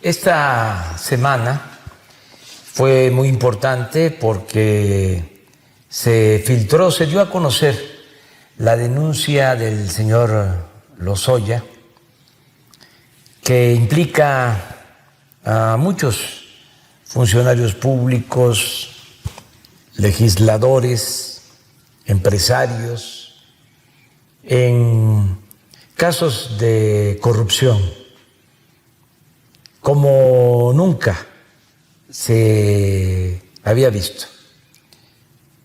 Esta semana fue muy importante porque se filtró, se dio a conocer la denuncia del señor Lozoya, que implica a muchos funcionarios públicos, legisladores, empresarios, en casos de corrupción, como nunca se había visto.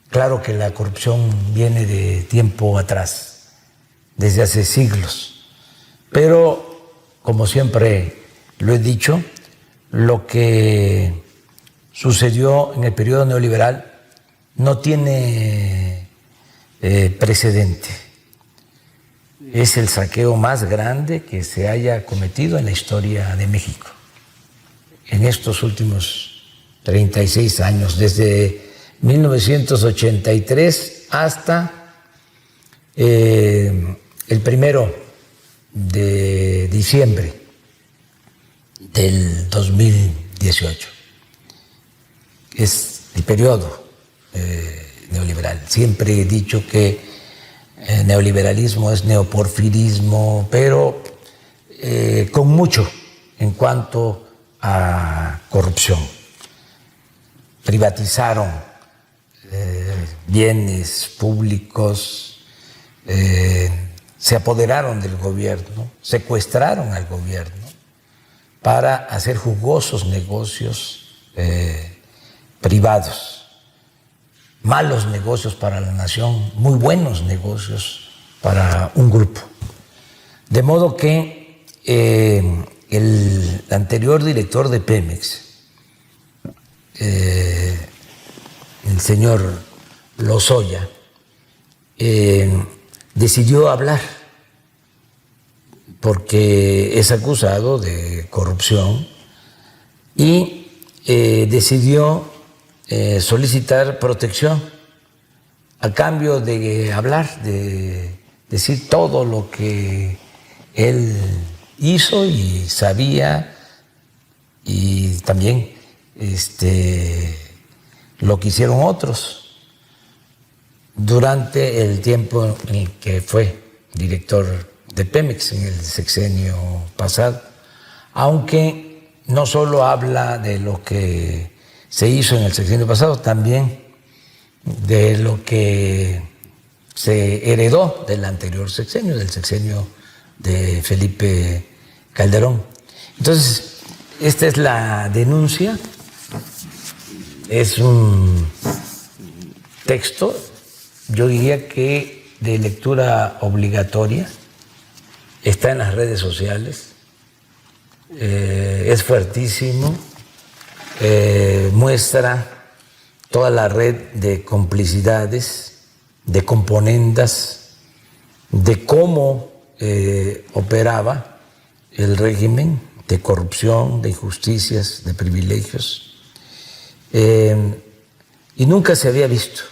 Claro que la corrupción viene de tiempo atrás, desde hace siglos, pero como siempre lo he dicho, lo que sucedió en el periodo neoliberal no tiene precedente. Es el saqueo más grande que se haya cometido en la historia de México en estos últimos 36 años, desde 1983 hasta el 1 de diciembre del 2018. Es el periodo neoliberal. Siempre he dicho que el neoliberalismo es neoporfirismo, pero con mucho en cuanto a corrupción. Privatizaron bienes públicos, se apoderaron del gobierno, secuestraron al gobierno para hacer jugosos negocios privados, malos negocios para la nación, muy buenos negocios para un grupo. De modo que el anterior director de Pemex, el señor Lozoya, decidió hablar porque es acusado de corrupción y decidió solicitar protección a cambio de hablar, de decir todo lo que él hizo y sabía, y también lo que hicieron otros durante el tiempo en el que fue director de Pemex en el sexenio pasado, aunque no solo habla de lo que se hizo en el sexenio pasado, también de lo que se heredó del anterior sexenio, del sexenio de Felipe Calderón. Entonces, esta es la denuncia, es un texto, yo diría que de lectura obligatoria, está en las redes sociales, es fuertísimo, muestra toda la red de complicidades, de componendas, de cómo operaba el régimen de corrupción, de injusticias, de privilegios, y nunca se había visto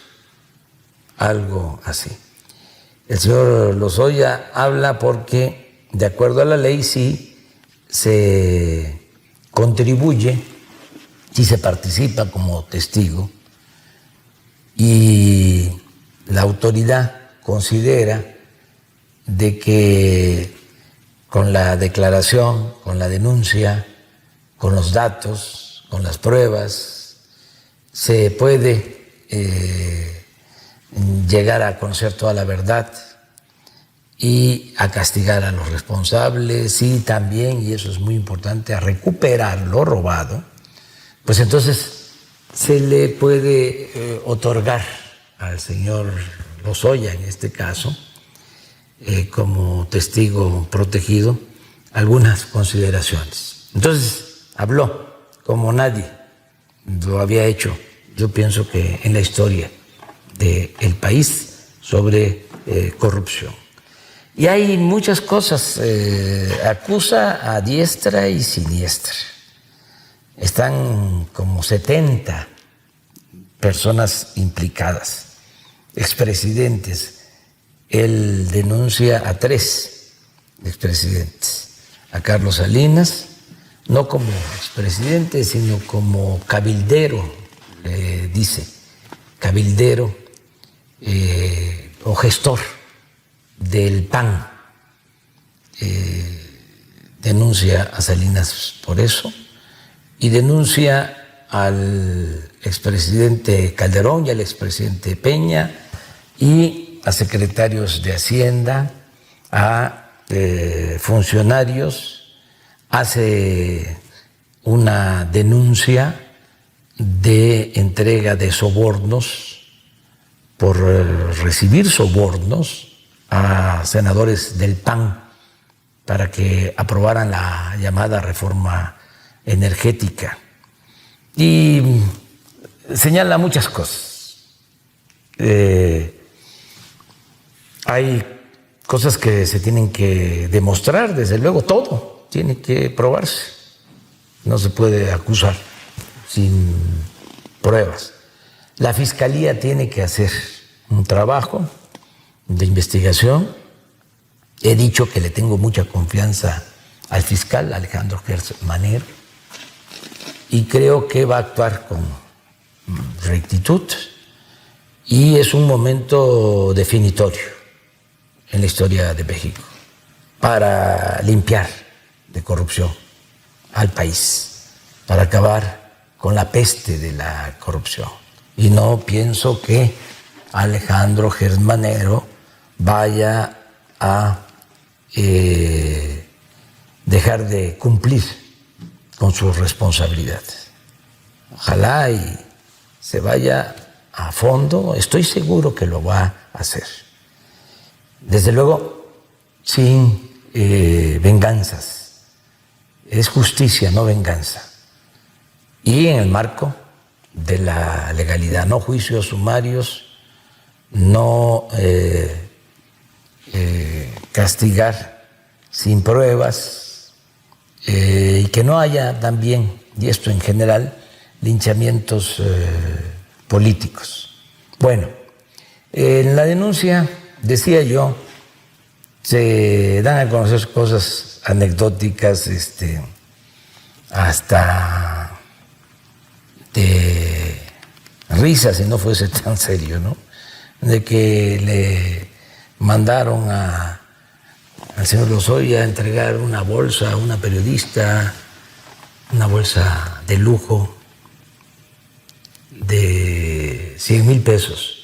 algo así. El señor Lozoya habla porque, de acuerdo a la ley, sí se contribuye, sí se participa como testigo, y la autoridad considera de que con la declaración, con la denuncia, con los datos, con las pruebas, se puede llegar a conocer toda la verdad y a castigar a los responsables, y también, y eso es muy importante, a recuperar lo robado. Pues entonces se le puede otorgar al señor Lozoya, en este caso, como testigo protegido, algunas consideraciones. Entonces habló como nadie lo había hecho, yo pienso que en la historia del país, sobre corrupción. Y hay muchas cosas, acusa a diestra y siniestra. Están como 70 personas implicadas, expresidentes. Él denuncia a 3 expresidentes, a Carlos Salinas, no como expresidente, sino como cabildero, dice, cabildero o gestor del PAN. Denuncia a Salinas por eso y denuncia al expresidente Calderón y al expresidente Peña y a secretarios de Hacienda, a funcionarios, hace una denuncia de entrega de sobornos por recibir sobornos a senadores del PAN para que aprobaran la llamada reforma energética. Y señala muchas cosas. Hay cosas que se tienen que demostrar, desde luego, todo tiene que probarse. No se puede acusar sin pruebas. La Fiscalía tiene que hacer un trabajo de investigación. He dicho que le tengo mucha confianza al fiscal Alejandro Gertz Manero y creo que va a actuar con rectitud y es un momento definitorio en la historia de México para limpiar de corrupción al país, para acabar con la peste de la corrupción. Y no pienso que Alejandro Gertz Manero vaya a dejar de cumplir con sus responsabilidades. Ojalá y se vaya a fondo, estoy seguro que lo va a hacer. Desde luego, sin venganzas. Es justicia, no venganza. Y en el marco de la legalidad, no juicios sumarios, no castigar sin pruebas y que no haya también, y esto en general, linchamientos políticos. Bueno, en la denuncia, decía yo, se dan a conocer cosas anecdóticas, hasta de risa, si no fuese tan serio, ¿no? De que le mandaron al señor Lozoya a entregar una bolsa a una periodista, una bolsa de lujo de 100,000 pesos,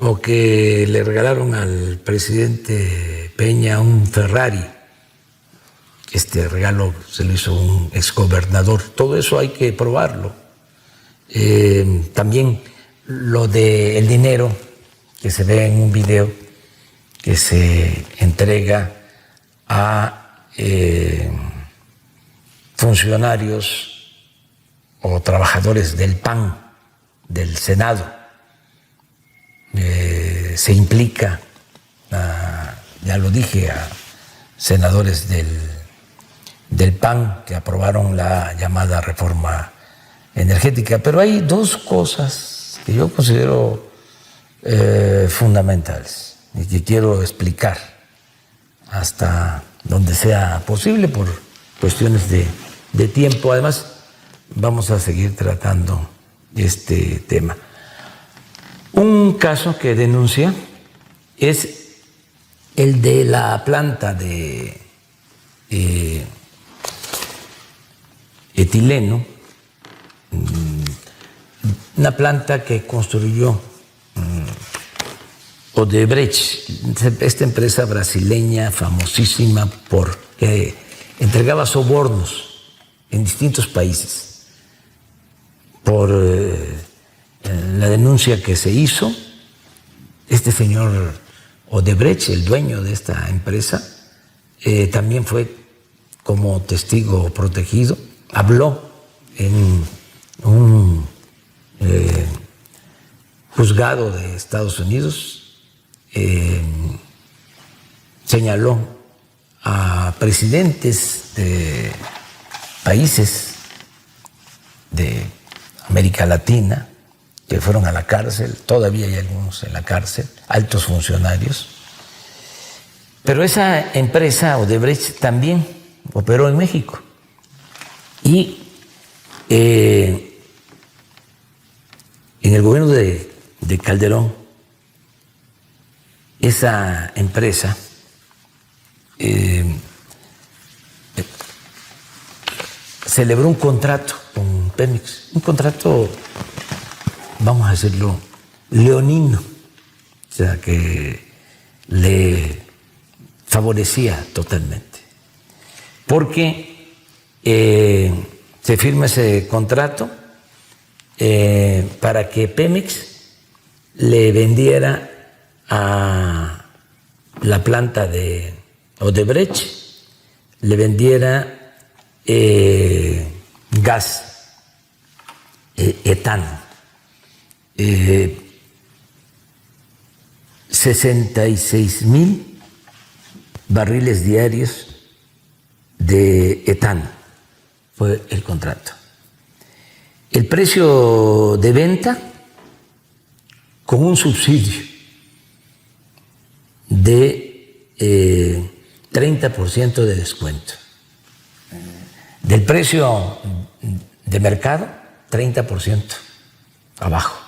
o que le regalaron al presidente Peña un Ferrari. Este regalo se lo hizo un exgobernador. Todo eso hay que probarlo. También lo del dinero que se ve en un video que se entrega a funcionarios o trabajadores del PAN, del Senado. Se implica, ya lo dije, a senadores del PAN que aprobaron la llamada reforma energética. Pero hay dos cosas que yo considero fundamentales y que quiero explicar hasta donde sea posible por cuestiones de tiempo. Además, vamos a seguir tratando este tema. Un caso que denuncia es el de la planta de etileno, una planta que construyó Odebrecht, esta empresa brasileña famosísima porque entregaba sobornos en distintos países. Por la denuncia que se hizo, este señor Odebrecht, el dueño de esta empresa, también fue como testigo protegido, habló en un juzgado de Estados Unidos, señaló a presidentes de países de América Latina que fueron a la cárcel, todavía hay algunos en la cárcel, altos funcionarios. Pero esa empresa, Odebrecht, también operó en México Y en el gobierno de Calderón, esa empresa celebró un contrato con Pemex, un contrato, vamos a decirlo, leonino, o sea, que le favorecía totalmente, porque se firma ese contrato para que Pemex le vendiera a la planta de Odebrecht, le vendiera gas etano, 66,000 barriles diarios de etano fue el contrato. El precio de venta con un subsidio de 30% de descuento. Del precio de mercado, 30% abajo.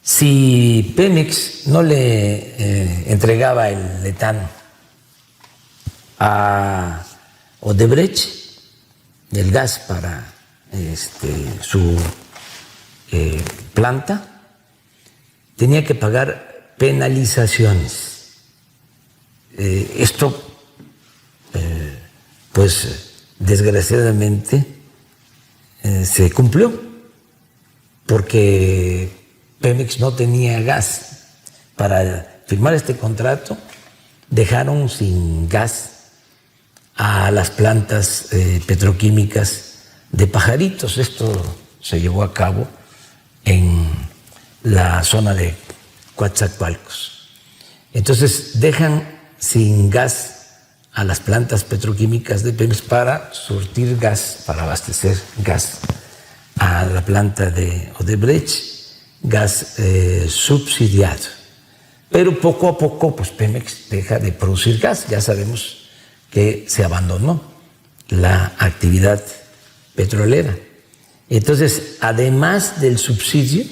Si Pemex no le entregaba el etano a Odebrecht, el gas para su planta, tenía que pagar penalizaciones. Esto, pues desgraciadamente, se cumplió, porque Pemex no tenía gas. Para firmar este contrato, dejaron sin gas a las plantas petroquímicas de Pajaritos. Esto se llevó a cabo en la zona de Coatzacoalcos. Entonces dejan sin gas a las plantas petroquímicas de Pemex para surtir gas, para abastecer gas a la planta de Odebrecht, gas subsidiado. Pero poco a poco, pues Pemex deja de producir gas. Ya sabemos que se abandonó la actividad petrolera. Entonces, además del subsidio,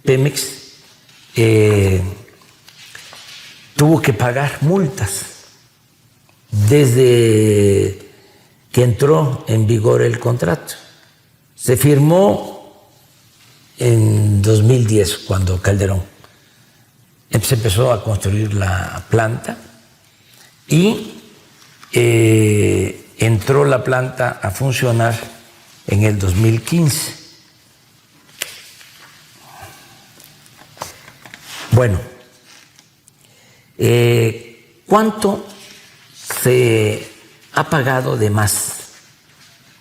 Pemex tuvo que pagar multas desde que entró en vigor el contrato. Se firmó en 2010, cuando Calderón se empezó a construir la planta, y entró la planta a funcionar en el 2015. Bueno, ¿cuánto se ha pagado de más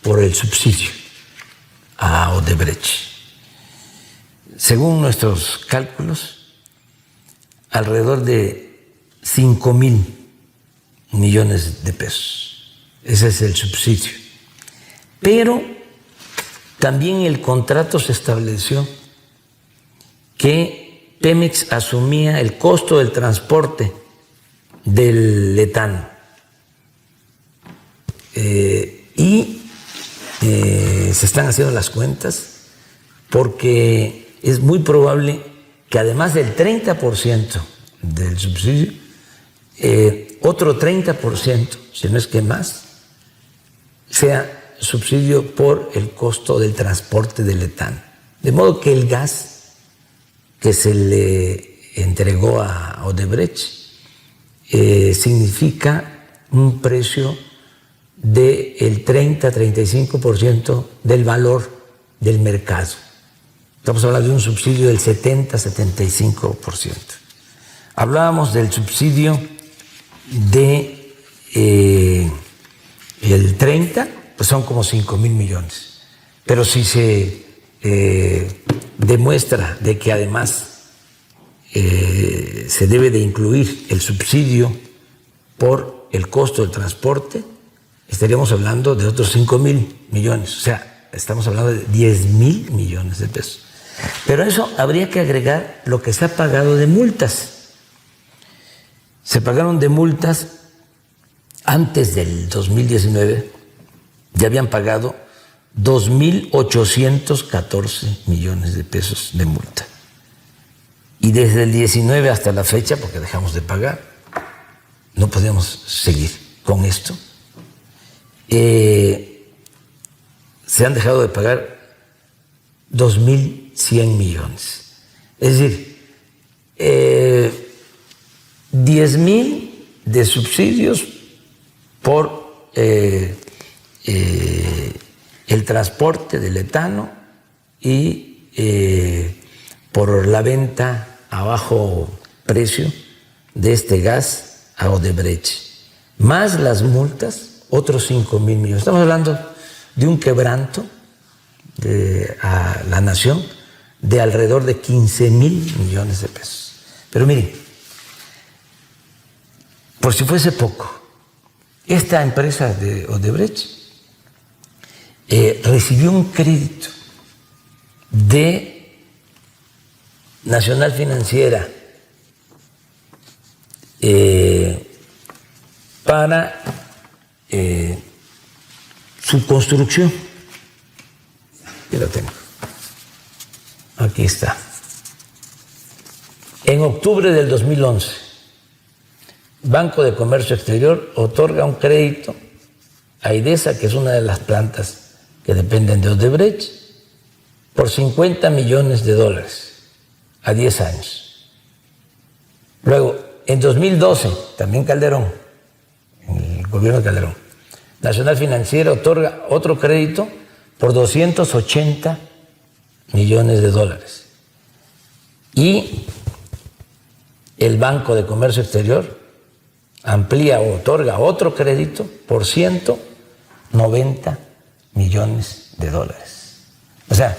por el subsidio a Odebrecht? Según nuestros cálculos, alrededor de 5,000 millones de pesos. Ese es el subsidio. Pero también el contrato se estableció que Pemex asumía el costo del transporte del etano. Se están haciendo las cuentas, porque es muy probable que además del 30% del subsidio, otro 30%, si no es que más, sea subsidio por el costo del transporte del etano. De modo que el gas que se le entregó a Odebrecht significa un precio del 30-35% del valor del mercado. Estamos hablando de un subsidio del 70-75%. Hablábamos del subsidio de el 30, pues son como 5,000 millones. Pero si se demuestra de que además se debe de incluir el subsidio por el costo del transporte, estaríamos hablando de otros 5,000 millones. O sea, estamos hablando de 10,000 millones de pesos. Pero a eso habría que agregar lo que se ha pagado de multas. Se pagaron de multas antes del 2019 ya habían pagado 2.814 millones de pesos de multa. Y desde el 19 hasta la fecha, porque dejamos de pagar, no podemos seguir con esto, se han dejado de pagar 2.100 millones. Es decir, 10.000 de subsidios por el transporte del etano y por la venta a bajo precio de este gas a Odebrecht, más las multas, otros 5.000 millones. Estamos hablando de un quebranto a la nación de alrededor de 15.000 millones de pesos. Pero miren, por si fuese poco, esta empresa de Odebrecht recibió un crédito de Nacional Financiera para su construcción. Aquí la tengo. Aquí está. En octubre del 2011, Banco de Comercio Exterior otorga un crédito a IDESA, que es una de las plantas que dependen de Odebrecht, por $50 millones a 10 años. Luego, en 2012, también Calderón, en el gobierno de Calderón, Nacional Financiera otorga otro crédito por $280 millones. Y el Banco de Comercio Exterior amplía o otorga otro crédito por $190 millones. O sea,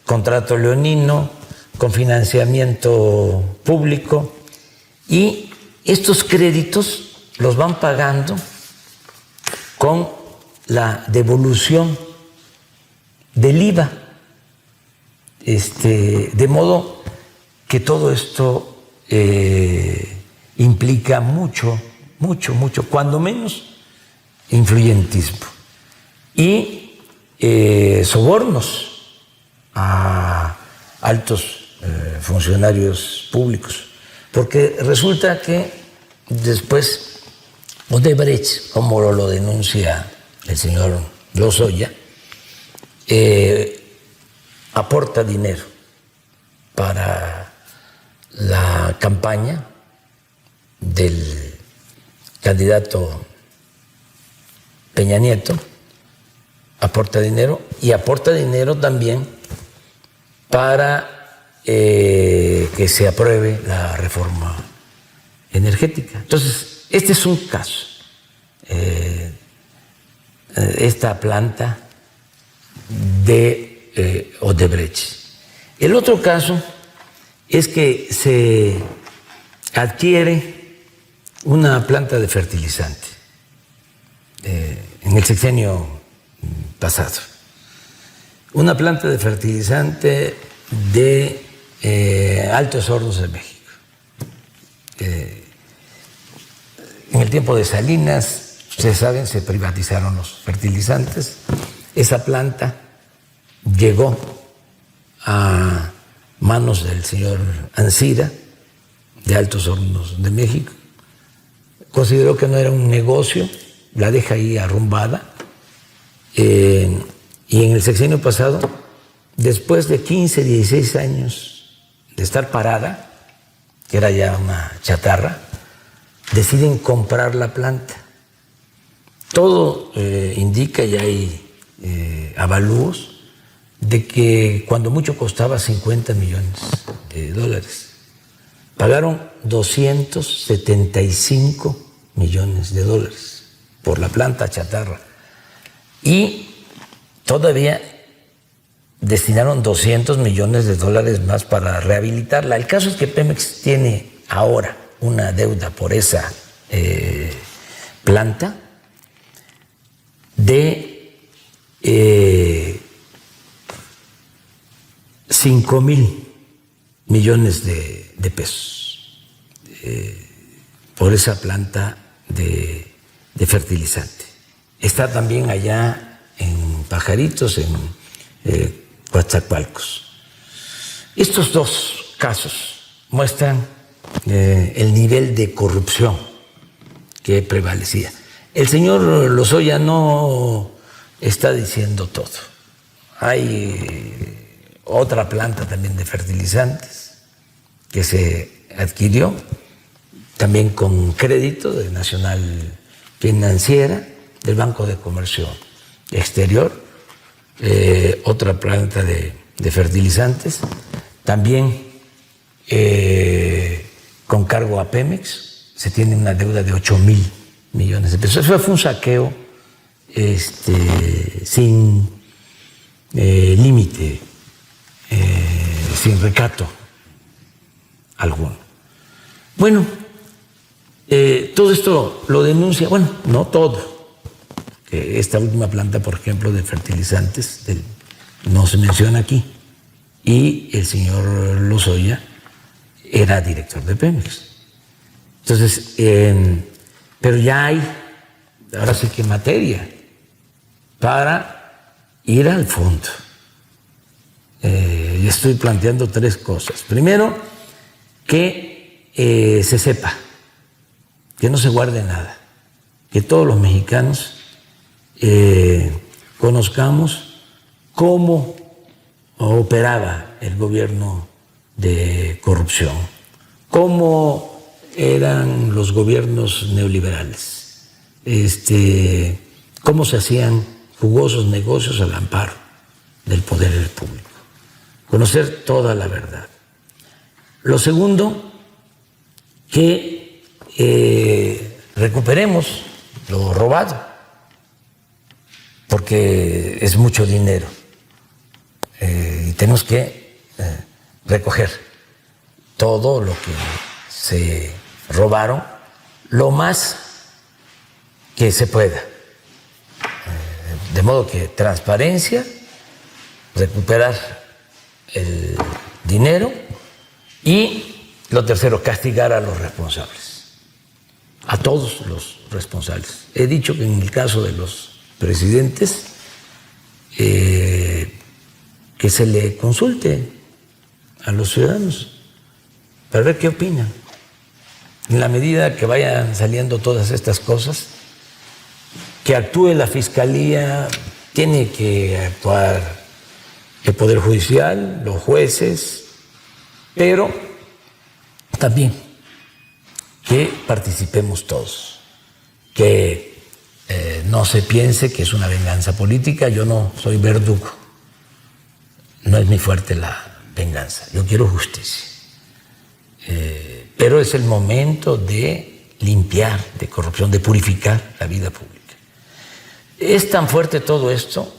contrato leonino con financiamiento público, y estos créditos los van pagando con la devolución del IVA, de modo que todo esto implica mucho, cuando menos influyentismo y sobornos a altos funcionarios públicos, porque resulta que después Odebrecht, como lo denuncia el señor Lozoya, aporta dinero para la campaña del candidato Peña Nieto, aporta dinero y aporta dinero también para que se apruebe la reforma energética. Entonces, este es un caso, esta planta de Odebrecht. El otro caso es que se adquiere una planta de fertilizante en el sexenio pasado, una planta de fertilizante de Altos Hornos de México. En el tiempo de Salinas, ustedes saben, se privatizaron los fertilizantes. Esa planta llegó a manos del señor Ancira, de Altos Hornos de México. Consideró que no era un negocio, la deja ahí arrumbada. Y en el sexenio pasado, después de 15, 16 años de estar parada, que era ya una chatarra, deciden comprar la planta. Todo indica, y hay avalúos, de que cuando mucho costaba $50 millones. Pagaron $275 millones por la planta chatarra. Y todavía destinaron $200 millones más para rehabilitarla. El caso es que Pemex tiene ahora una deuda por esa planta de $5,000 millones de pesos por esa planta de fertilizante. Está también allá en Pajaritos, en Coatzacoalcos. Estos dos casos muestran el nivel de corrupción que prevalecía. El señor Lozoya no está diciendo todo. Hay otra planta también de fertilizantes que se adquirió también con crédito de Nacional Financiera, del Banco de Comercio Exterior, otra planta de fertilizantes, también con cargo a Pemex. Se tiene una deuda de 8,000 millones de pesos. Eso fue un saqueo sin límite, sin recato alguno. Bueno, todo esto lo denuncia, bueno, no todo, que esta última planta, por ejemplo, de fertilizantes, no se menciona aquí, y el señor Lozoya era director de Pemex. Entonces, pero ya hay, ahora sí que materia, para ir al fondo. Y estoy planteando tres cosas. Primero, que se sepa, que no se guarde nada, que todos los mexicanos conozcamos cómo operaba el gobierno de corrupción, cómo eran los gobiernos neoliberales, cómo se hacían jugosos negocios al amparo del poder público, conocer toda la verdad. Lo segundo, que recuperemos lo robado, porque es mucho dinero y tenemos que recoger todo lo que se robaron lo más que se pueda, de modo que transparencia, recuperar el dinero y lo tercero, castigar a los responsables, a todos los responsables. He dicho que en el caso de los presidentes que se le consulte a los ciudadanos para ver qué opinan. En la medida que vayan saliendo todas estas cosas, que actúe la Fiscalía, tiene que actuar el Poder Judicial, los jueces, pero también que participemos todos, que no se piense que es una venganza política. Yo no soy verdugo, no es mi fuerte la venganza, yo quiero justicia. Pero es el momento de limpiar de corrupción, de purificar la vida pública. Es tan fuerte todo esto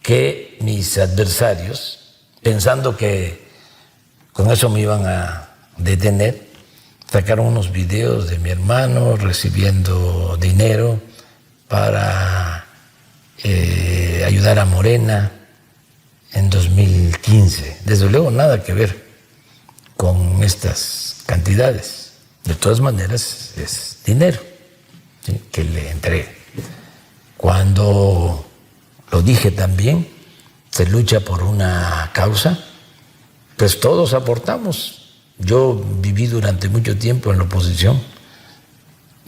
que mis adversarios, pensando que con eso me iban a detener, sacaron unos videos de mi hermano recibiendo dinero para ayudar a Morena en 2015. Desde luego nada que ver con estas cantidades. De todas maneras es dinero, ¿sí?, que le entregué. Cuando lo dije también, se lucha por una causa, pues todos aportamos. Yo viví durante mucho tiempo en la oposición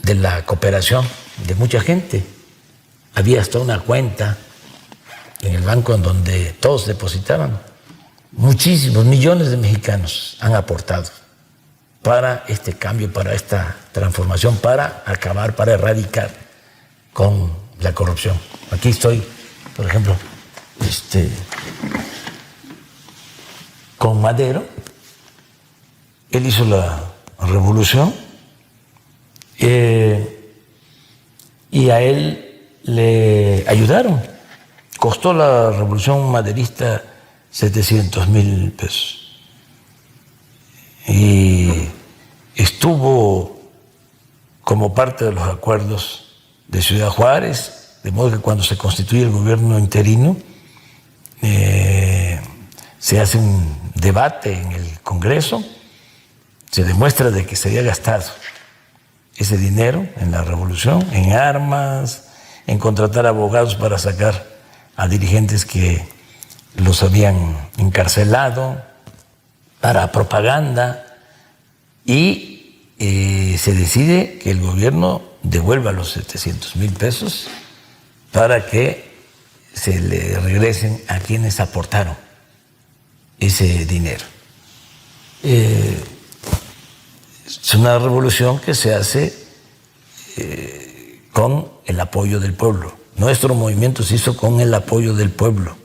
de la cooperación de mucha gente. Había hasta una cuenta en el banco en donde todos depositaban. Muchísimos, millones de mexicanos han aportado para este cambio, para esta transformación, para acabar, para erradicar con la corrupción. Aquí estoy, por ejemplo, con Madero. Él hizo la revolución y a él le ayudaron. Costó la revolución maderista 700,000 pesos. Y estuvo como parte de los acuerdos de Ciudad Juárez, de modo que cuando se constituye el gobierno interino, se hace un debate en el Congreso, se demuestra de que se había gastado ese dinero en la revolución, en armas, en contratar abogados para sacar a dirigentes que los habían encarcelado, para propaganda, y se decide que el gobierno devuelva los 700,000 pesos para que se le regresen a quienes aportaron ese dinero. Es una revolución que se hace con el apoyo del pueblo. Nuestro movimiento se hizo con el apoyo del pueblo,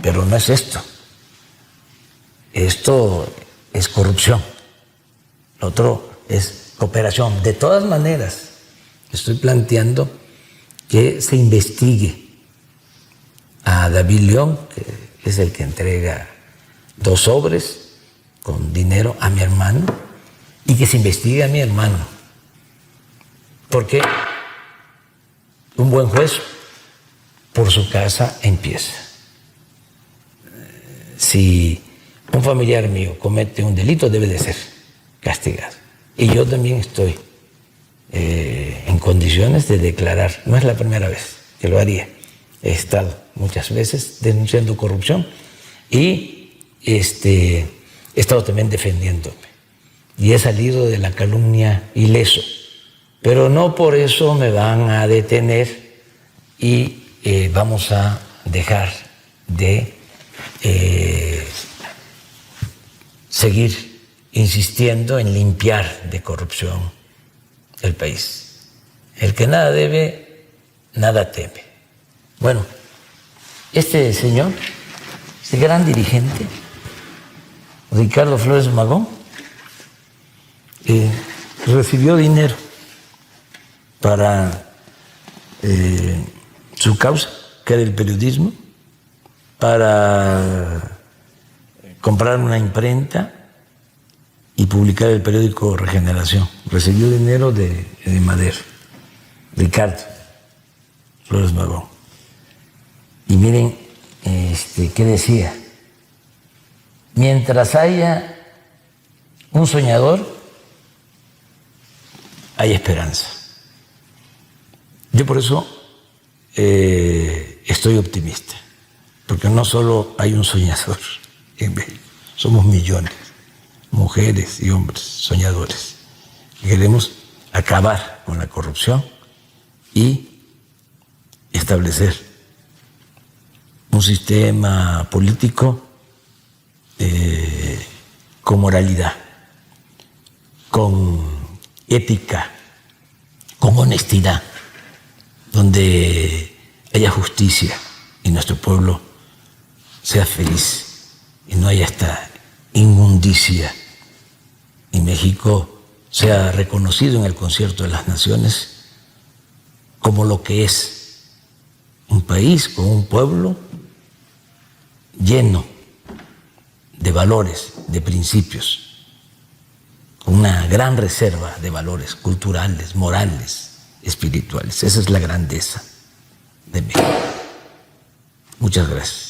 pero no es esto. Esto es corrupción. Lo otro es cooperación. De todas maneras, estoy planteando que se investigue a David León, que es el que entrega 2 sobres con dinero a mi hermano, y que se investigue a mi hermano. Porque un buen juez por su casa empieza. Si un familiar mío comete un delito, debe de ser castigado. Y yo también estoy en condiciones de declarar. No es la primera vez que lo haría. He estado muchas veces denunciando corrupción y he estado también defendiéndome. Y he salido de la calumnia ileso. Pero no por eso me van a detener y vamos a dejar de seguir insistiendo en limpiar de corrupción el país. El que nada debe, nada teme. Bueno, este señor, este gran dirigente, Ricardo Flores Magón, recibió dinero para su causa, que era el periodismo, para comprar una imprenta y publicar el periódico Regeneración. Recibió dinero de Madero, Ricardo Flores Magón. Y miren, ¿qué decía? Mientras haya un soñador, hay esperanza. Yo por eso estoy optimista, porque no solo hay un soñador en México, somos millones, mujeres y hombres soñadores. Queremos acabar con la corrupción y establecer un sistema político con moralidad, con ética, con honestidad, donde haya justicia y nuestro pueblo sea feliz y no haya esta inmundicia y México sea reconocido en el Concierto de las Naciones como lo que es: un país con un pueblo lleno de valores, de principios, con una gran reserva de valores culturales, morales, espirituales. Esa es la grandeza de México. Muchas gracias.